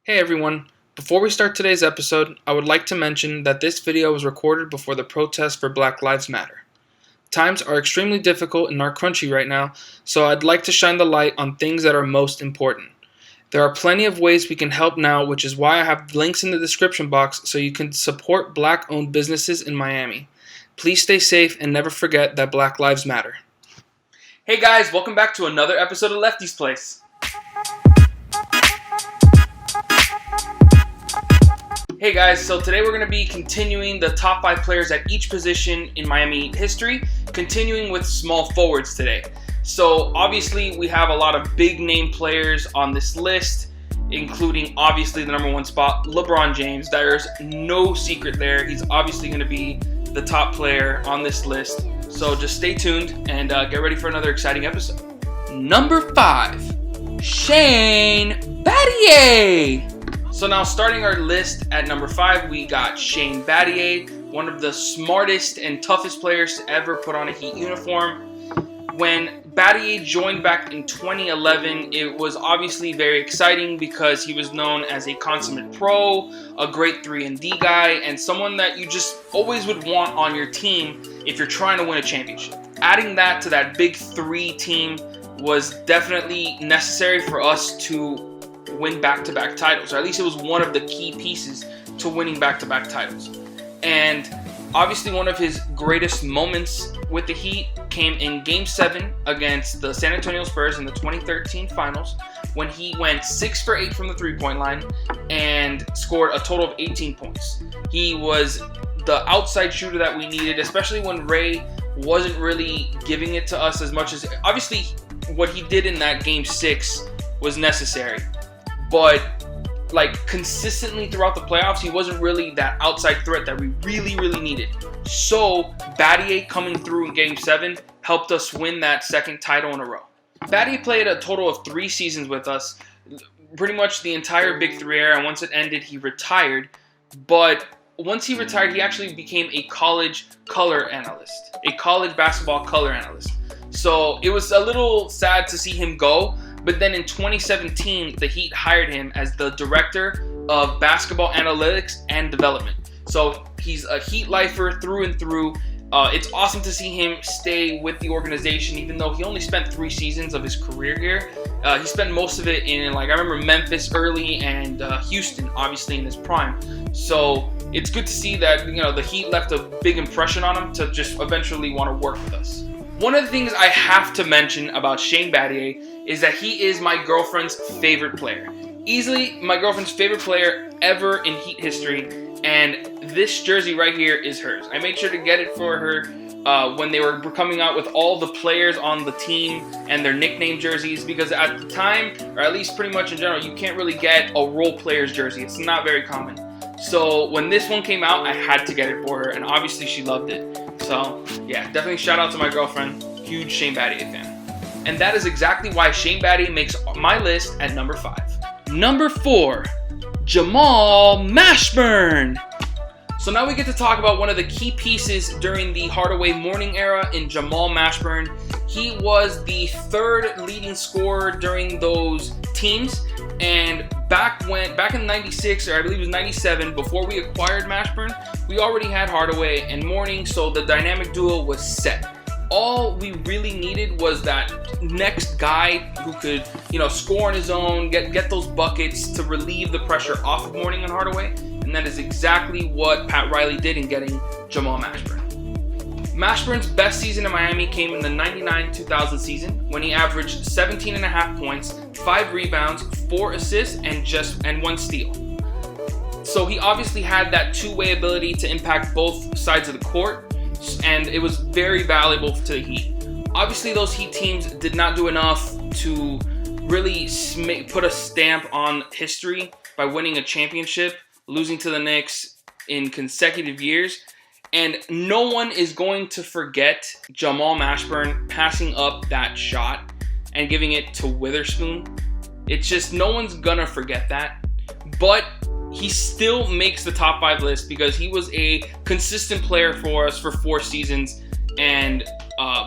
Hey everyone, before we start today's episode, I would like to mention that this video was recorded before the protest for Black Lives Matter. Times are extremely difficult in our country right now, so I'd like to shine the light on things that are most important. There are plenty of ways we can help now, which is why I have links in the description box so you can support Black-owned businesses in Miami. Please stay safe and never forget that Black Lives Matter. Hey guys, welcome back to another episode of Lefty's Place. Hey guys, so today we're going to be continuing the top 5 players at each position in Miami history, continuing with small forwards today. So obviously we have a lot of big name players on this list, including obviously the number 1 spot, LeBron James. There's no secret there. He's obviously going to be the top player on this list. So just stay tuned and get ready for another exciting episode. Number 5, Shane Battier. So now starting our list at number 5, we got Shane Battier, one of the smartest and toughest players to ever put on a Heat uniform. When Battier joined back in 2011, it was obviously very exciting because he was known as a consummate pro, a great 3-and-D guy, and someone that you just always would want on your team if you're trying to win a championship. Adding that to that big 3 team was definitely necessary for us to win back-to-back titles, or at least it was one of the key pieces to winning back-to-back titles. And obviously one of his greatest moments with the Heat came in Game 7 against the San Antonio Spurs in the 2013 finals, when he went 6 for 8 from the three-point line and scored a total of 18 points. He was the outside shooter that we needed, especially when Ray wasn't really giving it to us as much as, obviously what he did in that Game 6 was necessary. But like consistently throughout the playoffs, he wasn't really that outside threat that we really needed. So Battier coming through in Game 7 helped us win that second title in a row. Battier played a total of 3 seasons with us, pretty much the entire Big 3 era, and once it ended, he retired. But once he retired, he actually became a college color analyst, a college basketball color analyst. So it was a little sad to see him go. But then in 2017, the Heat hired him as the director of basketball analytics and development. So he's a Heat lifer through and through. It's awesome to see him stay with the organization, even though he only spent 3 seasons of his career here. He spent most of it in, I remember Memphis early and Houston, obviously in his prime. So it's good to see that, the Heat left a big impression on him to just eventually want to work with us. One of the things I have to mention about Shane Battier is that he is my girlfriend's favorite player. Easily my girlfriend's favorite player ever in Heat history, and this jersey right here is hers. I made sure to get it for her when they were coming out with all the players on the team and their nickname jerseys, because at the time, or at least pretty much in general, you can't really get a role player's jersey. It's not very common. So when this one came out, I had to get it for her, and obviously she loved it. So yeah, definitely shout out to my girlfriend, huge Shane Battier fan. And that is exactly why Shane Battier makes my list at number 5. Number 4, Jamal Mashburn. So now we get to talk about one of the key pieces during the Hardaway Morning era in Jamal Mashburn. He was the 3rd leading scorer during those teams, and back in 96, or I believe it was 97, before we acquired Mashburn, we already had Hardaway and Morning, so the dynamic duo was set. All we really needed was that next guy who could, score on his own, get those buckets to relieve the pressure off of Morning and Hardaway, and that is exactly what Pat Riley did in getting Jamal Mashburn. Mashburn's best season in Miami came in the 99-2000 season, when he averaged 17.5 points, 5 rebounds, 4 assists, and 1 steal. So he obviously had that two-way ability to impact both sides of the court, and it was very valuable to the Heat. Obviously, those Heat teams did not do enough to really put a stamp on history by winning a championship, losing to the Knicks in consecutive years. And no one is going to forget Jamal Mashburn passing up that shot and giving it to Witherspoon. It's just, no one's gonna forget that. But he still makes the top 5 list because he was a consistent player for us for 4 seasons. And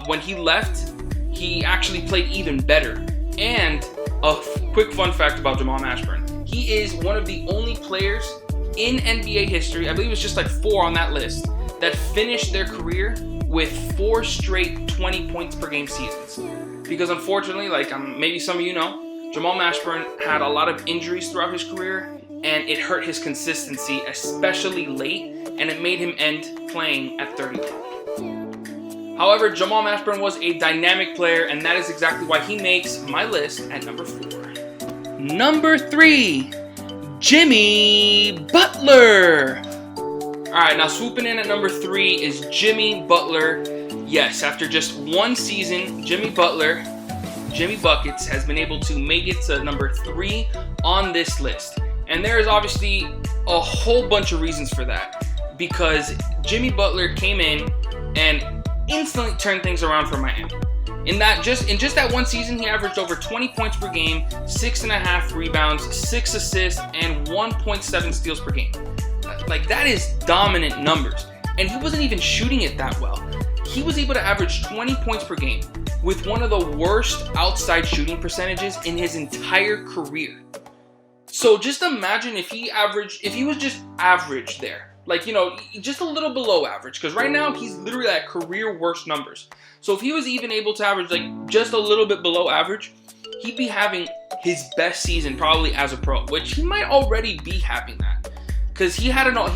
when he left, he actually played even better. And a quick fun fact about Jamal Mashburn. He is one of the only players in NBA history, I believe it's just like 4 on that list, that finished their career with 4 straight 20 points per game seasons. Because unfortunately, like maybe some of you know, Jamal Mashburn had a lot of injuries throughout his career, and it hurt his consistency, especially late, and it made him end playing at 31. However, Jamal Mashburn was a dynamic player, and that is exactly why he makes my list at number 4. Number 3, Jimmy Butler. Alright, now swooping in at number 3 is Jimmy Butler. Yes, after just 1 season, Jimmy Butler, Jimmy Buckets, has been able to make it to number 3 on this list. And there is obviously a whole bunch of reasons for that. Because Jimmy Butler came in and instantly turned things around for Miami. In just that 1 season, he averaged over 20 points per game, 6.5 rebounds, 6 assists, and 1.7 steals per game. Like, that is dominant numbers. And he wasn't even shooting it that well. He was able to average 20 points per game with one of the worst outside shooting percentages in his entire career. So just imagine if he was just average there. Like, you know, just a little below average. Because right now, he's literally at career worst numbers. So if he was even able to average, like, just a little bit below average, he'd be having his best season probably as a pro. Which he might already be having that. Because he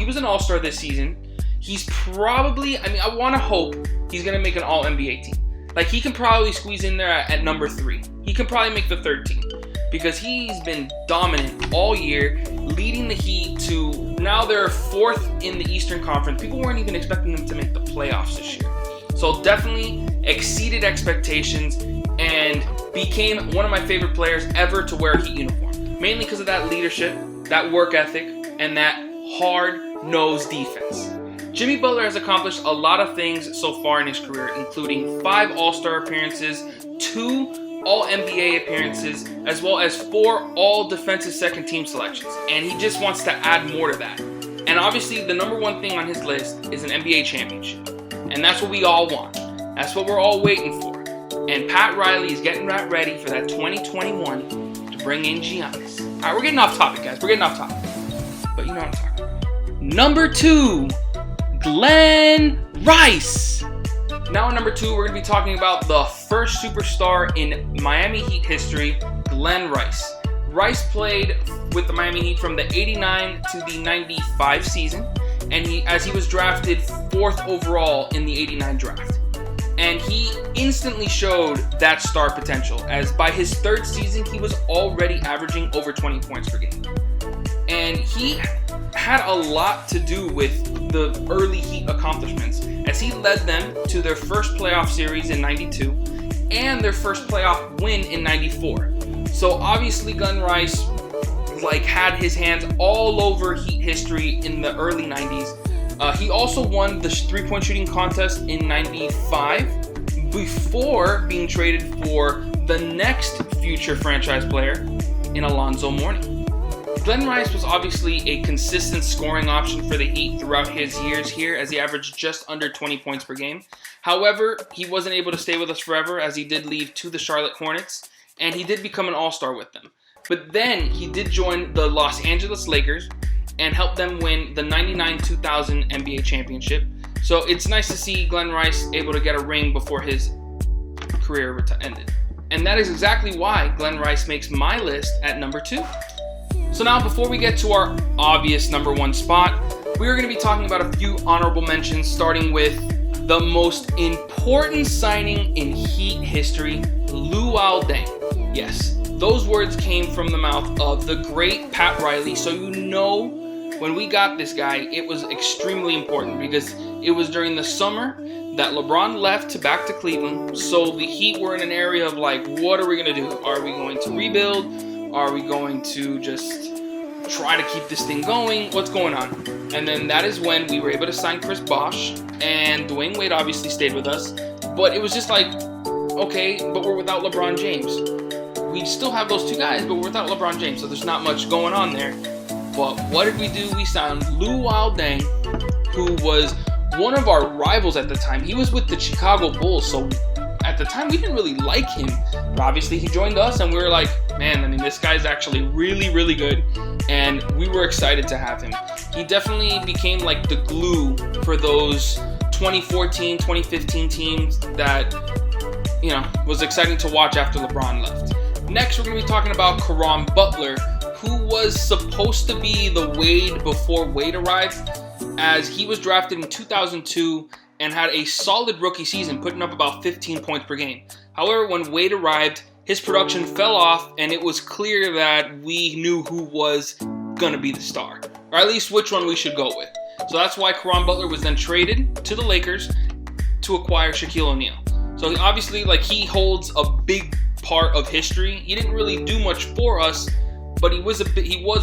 was an all-star this season. He's probably, I want to hope he's going to make an all-NBA team. Like, he can probably squeeze in there at number 3. He can probably make the 3rd team. Because he's been dominant all year, leading the Heat to, now they're 4th in the Eastern Conference. People weren't even expecting them to make the playoffs this year. So definitely exceeded expectations and became one of my favorite players ever to wear a Heat uniform. Mainly because of that leadership, that work ethic, and that hard-nosed defense. Jimmy Butler has accomplished a lot of things so far in his career, including 5 All-Star appearances, 2 All-NBA appearances, as well as 4 All-Defensive Second Team selections. And he just wants to add more to that. And obviously, the number 1 thing on his list is an NBA championship. And that's what we all want. That's what we're all waiting for. And Pat Riley is getting that ready for that 2021 to bring in Giannis. All right, we're getting off topic, guys. We're getting off topic. But you know what I'm talking about. Number 2, Glen Rice. Now at number 2, we're going to be talking about the first superstar in Miami Heat history, Glen Rice. Rice played with the Miami Heat from the 89 to the 95 season, and he was drafted 4th overall in the 89 draft. And he instantly showed that star potential, as by his 3rd season, he was already averaging over 20 points per game. And he had a lot to do with the early Heat accomplishments, as he led them to their first playoff series in 92 and their first playoff win in 94. So obviously Glen Rice had his hands all over Heat history in the early 90s. He also won the 3-point shooting contest in 95 before being traded for the next future franchise player in Alonzo Mourning. Glen Rice was obviously a consistent scoring option for the Heat throughout his years here, as he averaged just under 20 points per game. However, he wasn't able to stay with us forever, as he did leave to the Charlotte Hornets, and he did become an all-star with them. But then he did join the Los Angeles Lakers and help them win the 99-2000 NBA championship. So it's nice to see Glen Rice able to get a ring before his career ended. And that is exactly why Glen Rice makes my list at number 2. So now, before we get to our obvious number 1 spot, we are going to be talking about a few honorable mentions, starting with the most important signing in Heat history, Luol Deng. Yes, those words came from the mouth of the great Pat Riley, so you know when we got this guy, it was extremely important because it was during the summer that LeBron left back to Cleveland, so the Heat were in an area of what are we going to do? Are we going to rebuild? Are we going to just try to keep this thing going? What's going on? And then that is when we were able to sign Chris Bosh, and Dwayne Wade obviously stayed with us. But it was just okay, but we're without LeBron James. We still have those 2 guys, but we're without LeBron James, so there's not much going on there. But what did we do? We signed Luol Deng, who was one of our rivals at the time. He was with the Chicago Bulls, so at the time we didn't really like him. But obviously he joined us, and we were like, man, I mean, this guy's actually really, really good, and we were excited to have him. He definitely became like the glue for those 2014, 2015 teams that, you know, was exciting to watch after LeBron left. Next, we're going to be talking about Caron Butler, who was supposed to be the Wade before Wade arrived, as he was drafted in 2002 and had a solid rookie season, putting up about 15 points per game. However, when Wade arrived, his production fell off, and it was clear that we knew who was going to be the star, or at least which one we should go with. So that's why Caron Butler was then traded to the Lakers to acquire Shaquille O'Neal. So obviously, like, he holds a big part of history. He didn't really do much for us, but he was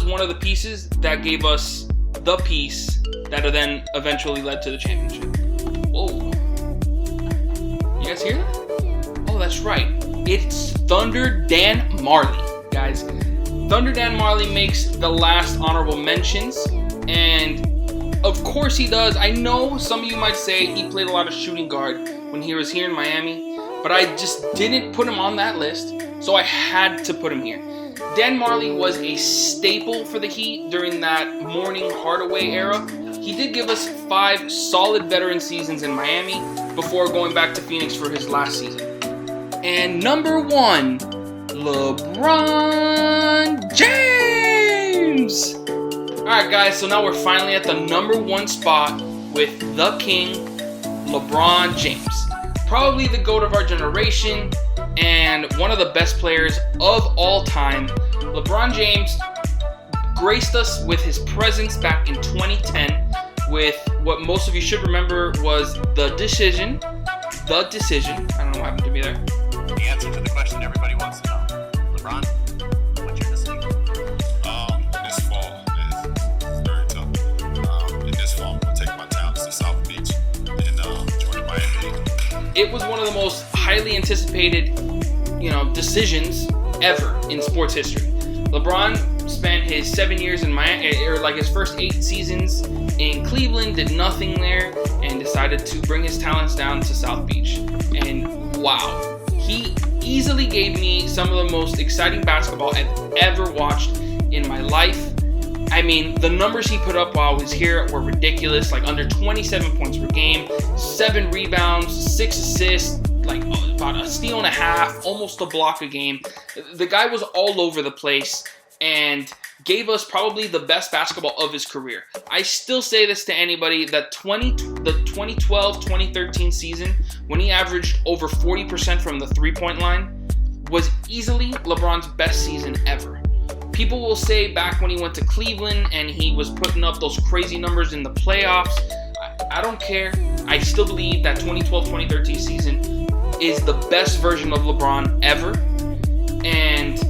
one of the pieces that gave us the piece that then eventually led to the championship. Whoa. You guys hear that? Oh, that's right. It's Thunder Dan Marley, guys. Thunder Dan Marley makes the last honorable mentions, and of course he does. I know some of you might say he played a lot of shooting guard when he was here in Miami, but I just didn't put him on that list, so I had to put him here. Dan Marley was a staple for the Heat during that Mourning Hardaway era. He did give us 5 solid veteran seasons in Miami before going back to Phoenix for his last season. And number 1, LeBron James! Alright guys, so now we're finally at the number 1 spot with the King, LeBron James. Probably the GOAT of our generation and one of the best players of all time. LeBron James graced us with his presence back in 2010 with what most of you should remember was the decision. I don't know what happened to me there. The answer to the question everybody wants to know. LeBron, what's your decision? This fall is very tough. In this fall, I'm going to take my talents to South Beach and join the Miami Heat. It was one of the most highly anticipated, decisions ever in sports history. LeBron spent his 7 years in Miami, or like his first 8 seasons in Cleveland, did nothing there, and decided to bring his talents down to South Beach. And wow, he easily gave me some of the most exciting basketball I've ever watched in my life. I mean, the numbers he put up while he was here were ridiculous, like under 27 points per game, 7 rebounds, 6 assists, like about a steal and a half, almost a block a game. The guy was all over the place and gave us probably the best basketball of his career. I still say this to anybody, that the 2012-2013 season, when he averaged over 40% from the three-point line, was easily LeBron's best season ever. People will say back when he went to Cleveland and he was putting up those crazy numbers in the playoffs, I don't care. I still believe that 2012-2013 season is the best version of LeBron ever. And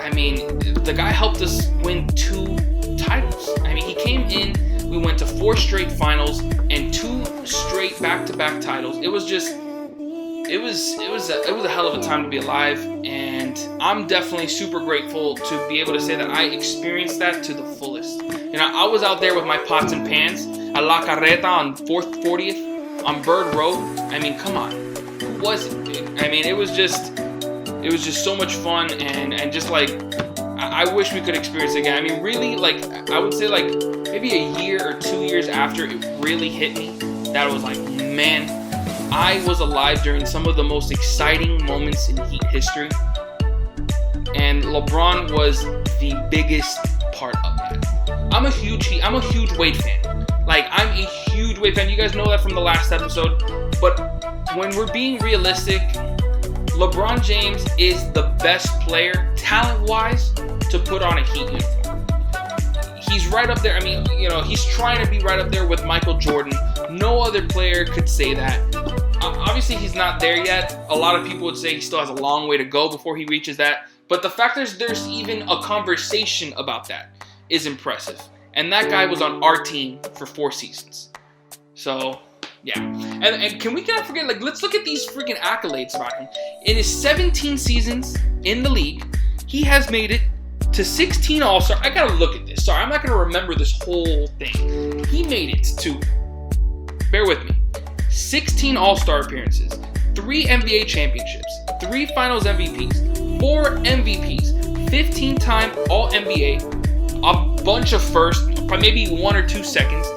I mean, the guy helped us win 2 titles. I mean, he came in, we went to 4 straight finals and 2 straight back-to-back titles. It was just, it was a hell of a time to be alive, and I'm definitely super grateful to be able to say that I experienced that to the fullest. I was out there with my pots and pans at La Carreta on 40th on Bird Road. I mean, come on, who was it, dude? I mean, it was just so much fun, and just like, I wish we could experience it again. I mean, really, like, I would say like maybe a year or 2 years after it really hit me, that was like, man, I was alive during some of the most exciting moments in Heat history, and LeBron was the biggest part of that. I'm a huge Wade fan. Like, I'm a huge Wade fan. You guys know that from the last episode. But when we're being realistic, LeBron James is the best player, talent-wise, to put on a Heat uniform. He's right up there. I mean, he's trying to be right up there with Michael Jordan. No other player could say that. Obviously, he's not there yet. A lot of people would say he still has a long way to go before he reaches that. But the fact there's even a conversation about that is impressive. And that guy was on our team for 4 seasons. So, yeah. And can we not forget, like, let's look at these freaking accolades about him. In his 17 seasons in the league, he has made it to 16 All-Star. I gotta look at this. Sorry, I'm not gonna remember this whole thing. He made it to, bear with me, 16 All-Star appearances, 3 NBA championships, 3 Finals MVPs, 4 MVPs, 15-time All-NBA, a bunch of firsts, probably maybe 1 or 2 seconds,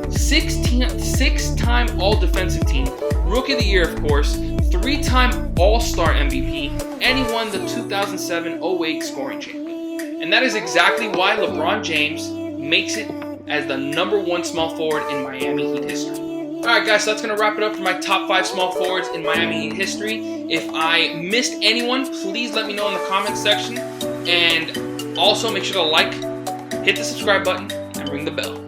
6-time All-Defensive Team, Rookie of the Year, of course, 3-time All-Star MVP, and he won the 2007-08 scoring champion. And that is exactly why LeBron James makes it as the #1 small forward in Miami Heat history. Alright guys, so that's going to wrap it up for my top 5 small forwards in Miami Heat history. If I missed anyone, please let me know in the comments section. And also make sure to like, hit the subscribe button, and ring the bell.